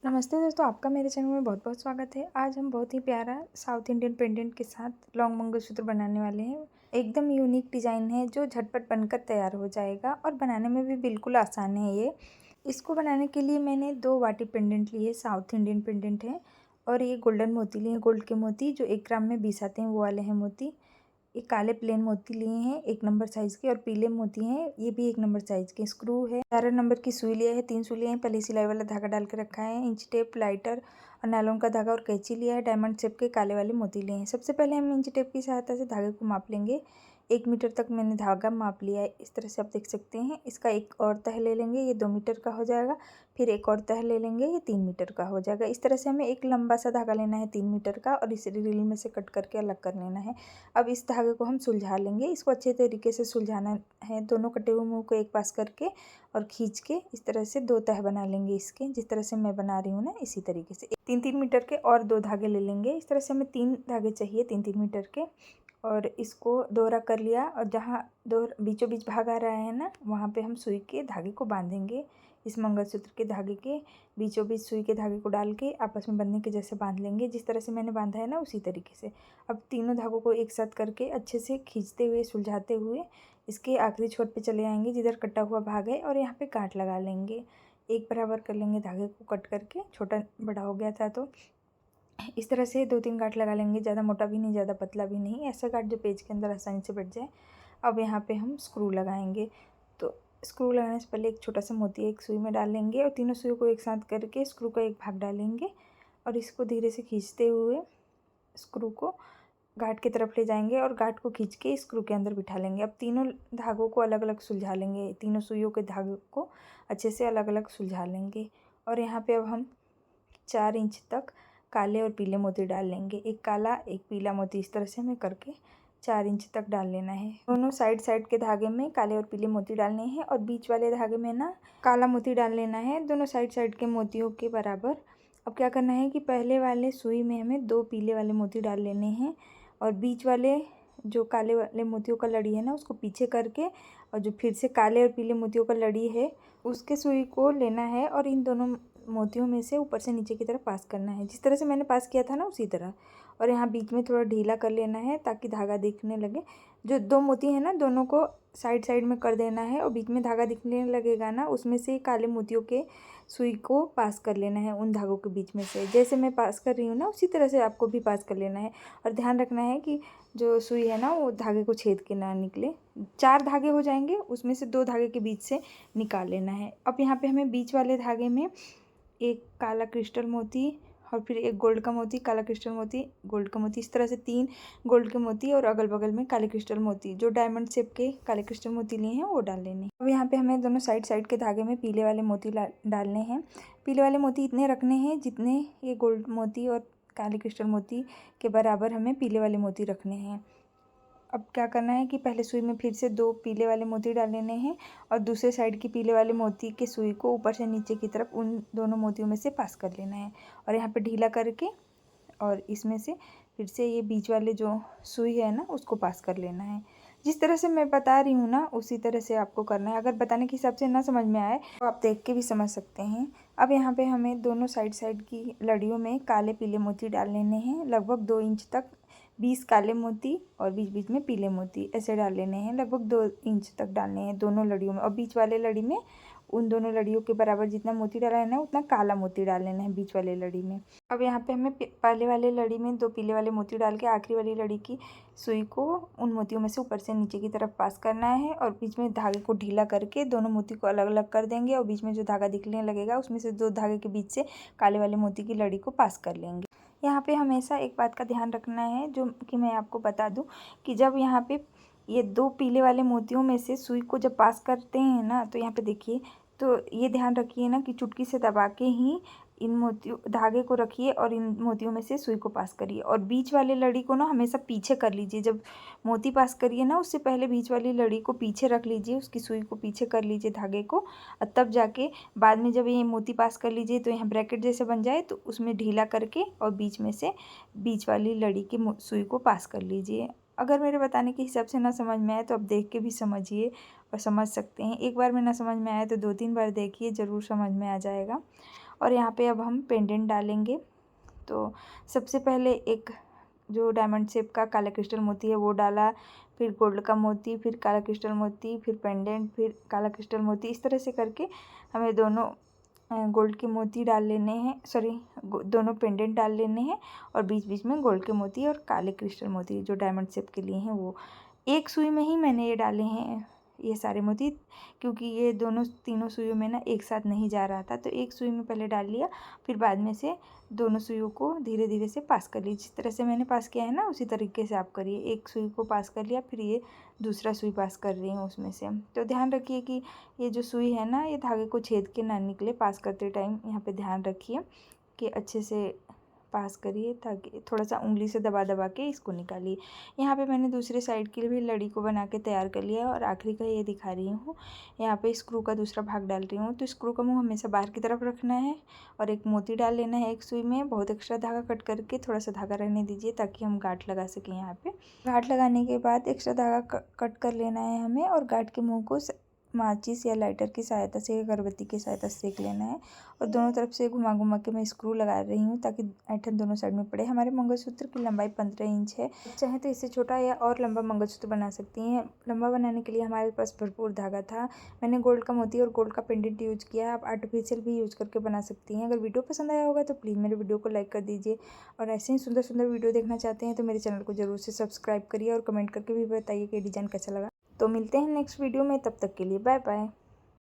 नमस्ते दोस्तों, आपका मेरे चैनल में बहुत-बहुत स्वागत है। आज हम बहुत ही प्यारा साउथ इंडियन पेंडेंट के साथ लॉन्ग मंगलसूत्र बनाने वाले हैं। एकदम यूनिक डिज़ाइन है जो झटपट बनकर तैयार हो जाएगा और बनाने में भी बिल्कुल आसान है ये। इसको बनाने के लिए मैंने 2 वाटी पेंडेंट लिए, साउथ इंडियन पेंडेंट है और ये गोल्डन मोती लिए, गोल्ड के मोती जो 1 ग्राम में 20 आते हैं वो वाले हैं मोती। ये काले प्लेन मोती लिए हैं 1 नंबर साइज़ के और पीले मोती हैं, ये भी 1 नंबर साइज़ के। स्क्रू है, 11 नंबर की सुई लिया है, 3 सुई लिए हैं, पहले सिलाई वाला धागा डाल के रखा है, इंच टेप, लाइटर और नायलॉन का धागा और कैंची लिया है, डायमंड शेप के काले वाले मोती लिए हैं। सबसे पहले हम इंच टेप की सहायता से धागे को माप लेंगे। 1 मीटर तक मैंने धागा माप लिया है, इस तरह से आप देख सकते हैं। इसका एक और तह ले लेंगे, ये 2 मीटर का हो जाएगा। फिर एक और तह ले लेंगे, ये 3 मीटर का हो जाएगा। इस तरह से हमें एक लंबा सा धागा लेना है 3 मीटर का और इसे रील में से कट करके अलग कर लेना है। अब इस धागे को हम सुलझा लेंगे। इसको अच्छे तरीके से सुलझाना है, दोनों कटे हुए मुँह को एक पास करके और खींच के इस तरह से 2 तह बना लेंगे इसके, जिस तरह से मैं बना रही हूँ ना इसी तरीके से। 3-3 मीटर के और 2 धागे ले लेंगे। इस तरह से हमें 3 धागे चाहिए 3-3 मीटर के और इसको दोहरा कर लिया और जहाँ बीचों बीच भाग आ रहा है ना, वहाँ पे हम सुई के धागे को बांधेंगे। इस मंगलसूत्र के धागे के बीचों बीच सुई के धागे को डाल के आपस में बंधने के जैसे बांध लेंगे, जिस तरह से मैंने बांधा है ना उसी तरीके से। अब तीनों धागों को एक साथ करके अच्छे से खींचते हुए सुलझाते हुए इसके आखिरी छोर पे चले आएंगे जिधर कटा हुआ भाग है और यहाँ पे गांठ लगा लेंगे। एक बराबर कर लेंगे धागे को कट करके, छोटा बड़ा हो गया था तो इस तरह से 2-3 गांठ लगा लेंगे, ज़्यादा मोटा भी नहीं ज़्यादा पतला भी नहीं, ऐसा गांठ जो पेज के अंदर आसानी से बैठ जाए। अब यहाँ पे हम स्क्रू लगाएंगे, तो स्क्रू लगाने से पहले एक छोटा सा मोती एक सुई में डाल लेंगे और तीनों सुई को एक साथ करके स्क्रू का एक भाग डालेंगे और इसको धीरे से खींचते हुए स्क्रू को गांठ की तरफ ले जाएंगे और गांठ को खींच के स्क्रू के अंदर बिठा लेंगे। अब तीनों धागों को अलग अलग सुलझा लेंगे, तीनों सुइयों के धागों को अच्छे से अलग अलग सुलझा लेंगे और यहाँ पे अब हम 4 इंच तक काले और पीले मोती डाल लेंगे। एक काला एक पीला मोती, इस तरह से हमें करके 4 इंच तक डाल लेना है। दोनों साइड के धागे में काले और पीले मोती डालने हैं और बीच वाले धागे में ना काला मोती डाल लेना है, दोनों साइड के मोतियों के बराबर। अब क्या करना है कि पहले वाले सुई में हमें 2 पीले वाले मोती डाल लेने हैं और बीच वाले जो काले वाले मोतियों का लड़ी है ना उसको पीछे करके और जो फिर से काले और पीले मोतियों का लड़ी है उसके सुई को लेना है और इन दोनों मोतियों में से ऊपर से नीचे की तरफ पास करना है, जिस तरह से मैंने पास किया था ना उसी तरह। और यहाँ बीच में थोड़ा ढीला कर लेना है ताकि धागा दिखने लगे। जो 2 मोती हैं ना दोनों को साइड में कर देना है और बीच में धागा दिखने लगेगा ना उसमें से काले मोतियों के सुई को पास कर लेना है उन धागों के बीच में से। जैसे मैं पास कर रही हूँ ना उसी तरह से आपको भी पास कर लेना है और ध्यान रखना है कि जो सुई है ना वो धागे को छेद के ना निकले। 4 धागे हो जाएंगे, उसमें से 2 धागे के बीच से निकाल लेना है। अब यहाँ पे हमें बीच वाले धागे में एक काला क्रिस्टल मोती और फिर एक गोल्ड का मोती, काला क्रिस्टल मोती, गोल्ड का मोती, इस तरह से 3 गोल्ड के मोती और अगल बगल में काले क्रिस्टल मोती, जो डायमंड शेप के काले क्रिस्टल मोती लिए हैं वो डाल लेने। अब यहाँ पे हमें दोनों साइड के धागे में पीले वाले मोती डालने हैं। पीले वाले मोती इतने रखने हैं जितने ये गोल्ड मोती और काले क्रिस्टल मोती के बराबर हमें पीले वाले मोती रखने हैं। अब क्या करना है कि पहले सुई में फिर से 2 पीले वाले मोती डाल लेने हैं और दूसरे साइड की पीले वाले मोती के सुई को ऊपर से नीचे की तरफ उन दोनों मोतियों में से पास कर लेना है और यहाँ पे ढीला करके और इसमें से फिर से ये बीच वाले जो सुई है ना उसको पास कर लेना है। जिस तरह से मैं बता रही हूँ ना उसी तरह से आपको करना है। अगर बताने के हिसाब से ना समझ में आए तो आप देख के भी समझ सकते हैं। अब यहाँ पे हमें दोनों साइड की लड़ियों में काले पीले मोती डाल लेने हैं, लगभग 2 इंच तक 20 काले मोती और बीच बीच में पीले मोती ऐसे डाल लेने हैं, लगभग 2 इंच तक डालने हैं दोनों लड़ियों में। और बीच वाले लड़ी में उन दोनों लड़ियों के बराबर जितना मोती डाला है ना उतना काला मोती डाल लेना है बीच वाले लड़ी में। अब यहाँ पे हमें पहले वाले लड़ी में 2 पीले वाले मोती डाल के आखिरी वाली लड़ी की सुई को उन मोतियों में से ऊपर से नीचे की तरफ पास करना है और बीच में धागे को ढीला करके दोनों मोती को अलग अलग कर देंगे और बीच में जो धागा दिखने लगेगा उसमें से 2 धागे के बीच से काले वाले मोती की लड़ी को पास कर लेंगे। यहाँ पे हमेशा एक बात का ध्यान रखना है जो कि मैं आपको बता दूं कि जब यहाँ पे ये 2 पीले वाले मोतियों में से सुई को जब पास करते हैं ना तो यहाँ पे देखिए, तो ये ध्यान रखिए ना कि चुटकी से दबा के ही इन मोतियों धागे को रखिए और इन मोतियों में से सुई को पास करिए और बीच वाले लड़ी को ना हमेशा पीछे कर लीजिए। जब मोती पास करिए ना उससे पहले बीच वाली लड़ी को पीछे रख लीजिए, उसकी सुई को पीछे कर लीजिए धागे को और तब जाके बाद में जब ये मोती पास कर लीजिए तो यहाँ ब्रैकेट जैसे बन जाए तो उसमें ढीला करके और बीच में से बीच वाली लड़ी की सुई को पास कर लीजिए। अगर मेरे बताने के हिसाब से ना समझ में आए तो आप देख के भी समझिए और समझ सकते हैं। एक बार में ना समझ में आए तो 2-3 बार देखिए, ज़रूर समझ में आ जाएगा। और यहाँ पे अब हम पेंडेंट डालेंगे। तो सबसे पहले एक जो डायमंड शेप का काला क्रिस्टल मोती है वो डाला, फिर गोल्ड का मोती, फिर काला क्रिस्टल मोती, फिर पेंडेंट, फिर काला क्रिस्टल मोती। इस तरह से करके हमें दोनों गोल्ड के मोती डाल लेने हैं, दोनों पेंडेंट डाल लेने हैं और बीच बीच में गोल्ड के मोती और काले क्रिस्टल मोती जो डायमंड शेप के लिए हैं वो एक सुई में ही मैंने ये डाले हैं ये सारे मोती, क्योंकि ये दोनों तीनों सुइयों में ना एक साथ नहीं जा रहा था। तो एक सुई में पहले डाल लिया, फिर बाद में से दोनों सुइयों को धीरे धीरे से पास कर लीजिए। जिस तरह से मैंने पास किया है ना उसी तरीके से आप करिए। एक सुई को पास कर लिया, फिर ये दूसरा सुई पास कर रही हूँ उसमें से। तो ध्यान रखिए कि ये जो सुई है ना ये धागे को छेद के ना निकले पास करते टाइम। यहाँ पे ध्यान रखिए कि अच्छे से पास करिए, ताकि थोड़ा सा उंगली से दबा दबा के इसको निकालिए। यहाँ पे मैंने दूसरे साइड के लिए भी लड़ी को बना के तैयार कर लिया और आखिरी का ये दिखा रही हूँ। यहाँ पे स्क्रू का दूसरा भाग डाल रही हूँ। तो स्क्रू का मुँह हमेशा बाहर की तरफ रखना है और एक मोती डाल लेना है एक सुई में। बहुत एक्स्ट्रा धागा कट करके थोड़ा सा धागा रहने दीजिए ताकि हम गांठ लगा सकें। यहाँ पे गांठ लगाने के बाद एक्स्ट्रा धागा कट कर लेना है हमें और गांठ के मुँह को माचिस या लाइटर की सहायता से, अगरबत्ती की सहायता से सेक लेना है। और दोनों तरफ से घुमा घुमा के मैं स्क्रू लगा रही हूँ ताकि ऐंठन दोनों साइड में पड़े। हमारे मंगलसूत्र की लंबाई 15 इंच है। चाहे तो इससे छोटा या और लंबा मंगलसूत्र बना सकती हैं। लंबा बनाने के लिए हमारे पास भरपूर धागा था। मैंने गोल्ड का मोती और गोल्ड का पेंडेंट यूज किया। आप आर्टिफिशियल भी यूज करके बना सकती हैं। अगर वीडियो पसंद आया होगा तो प्लीज़ मेरे वीडियो को लाइक कर दीजिए और ऐसे ही सुंदर सुंदर वीडियो देखना चाहते हैं तो मेरे चैनल को ज़रूर से सब्सक्राइब करिए और कमेंट करके भी बताइए कि डिज़ाइन कैसा लगा। तो मिलते हैं नेक्स्ट वीडियो में, तब तक के लिए बाय बाय।